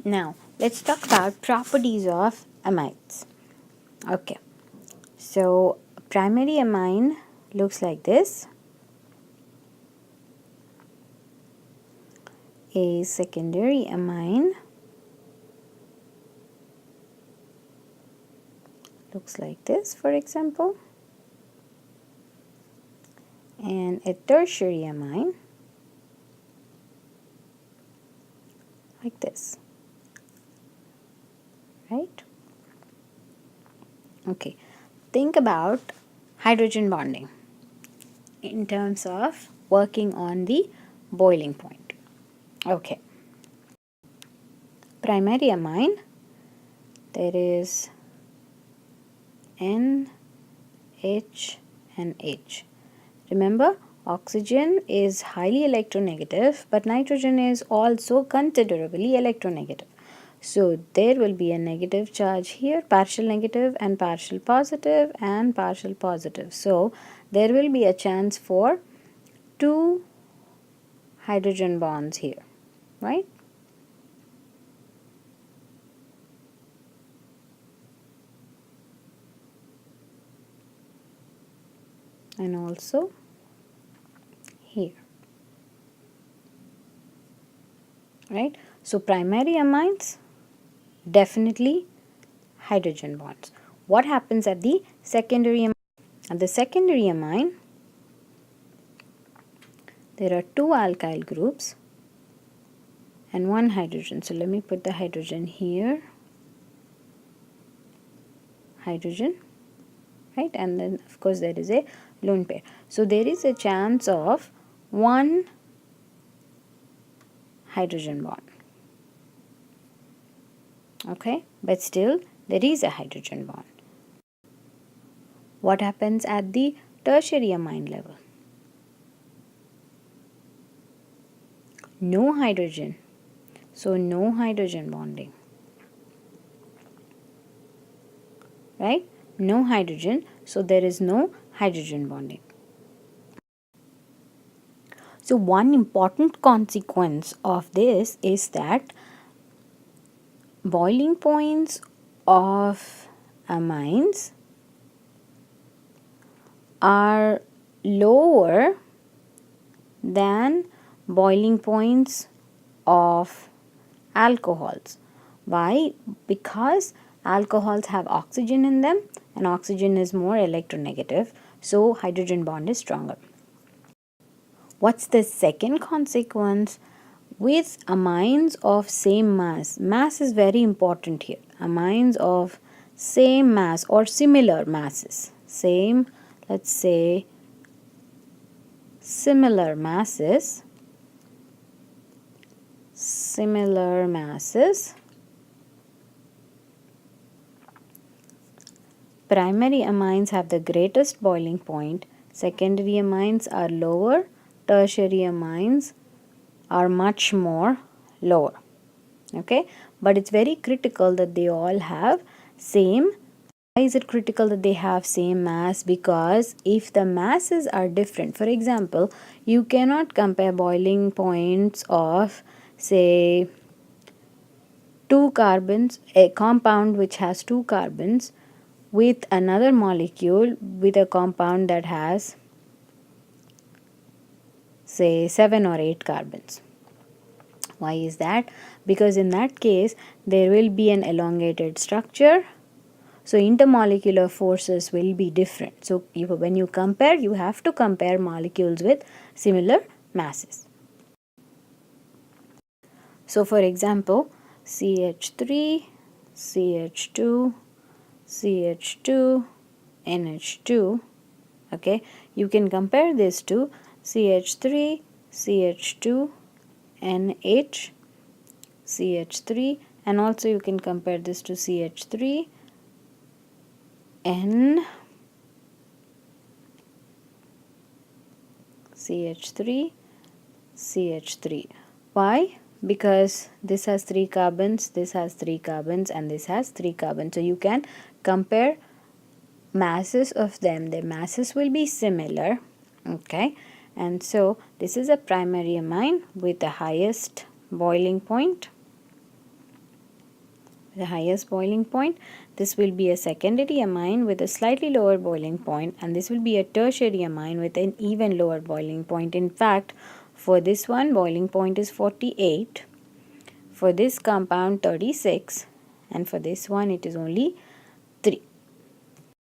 Now, let's talk about properties of amides. Okay, so primary amine looks like this. A secondary amine looks like this, for example. And a tertiary amine like this, right? Okay, think about hydrogen bonding in terms of working on the boiling point. Okay, primary amine, there is N, H and H. Remember, oxygen is highly electronegative, but nitrogen is also considerably electronegative. So there will be a negative charge here, partial negative and partial positive and partial positive. So there will be a chance for 2 hydrogen bonds here, right? And also here, right? So primary amines, definitely hydrogen bonds. What happens at the secondary amine? At the secondary amine, there are 2 alkyl groups and 1 hydrogen. So let me put the hydrogen here, hydrogen, right? And then of course there is a lone pair. So there is a chance of 1 hydrogen bond. Okay, but still there is a hydrogen bond. What happens at the tertiary amine level? No hydrogen. So no hydrogen bonding. Right? No hydrogen, so there is no hydrogen bonding. So one important consequence of this is that boiling points of amines are lower than boiling points of alcohols. Why? Because alcohols have oxygen in them and oxygen is more electronegative, so hydrogen bond is stronger. What's the second consequence? With amines of same mass, mass is very important here. Amines of same mass or similar masses, same, let's say similar masses, primary amines have the greatest boiling point, secondary amines are lower, tertiary amines are much more lower. Okay, but it's very critical that they all have same. Why is it critical that they have same mass? Because if the masses are different, for example, you cannot compare boiling points of, say, 2 carbons, a compound which has 2 carbons, with another molecule with a compound that has, say, 7 or 8 carbons. Why is that? Because in that case there will be an elongated structure, so intermolecular forces will be different. So when you compare, you have to compare molecules with similar masses. So for example, CH3, CH2, CH2, NH2, okay, you can compare this to CH3, CH2, NH, CH3, and also you can compare this to CH3, N, CH3, CH3. Why? Because this has 3 carbons, this has 3 carbons, and this has 3 carbons. So you can compare masses of them. Their masses will be similar. Okay, and so this is a primary amine with the highest boiling point. the highest boiling point. This will be a secondary amine with a slightly lower boiling point, and this will be a tertiary amine with an even lower boiling point. In fact, for this one, boiling point is 48, for this compound 36, and for this one it is only 3.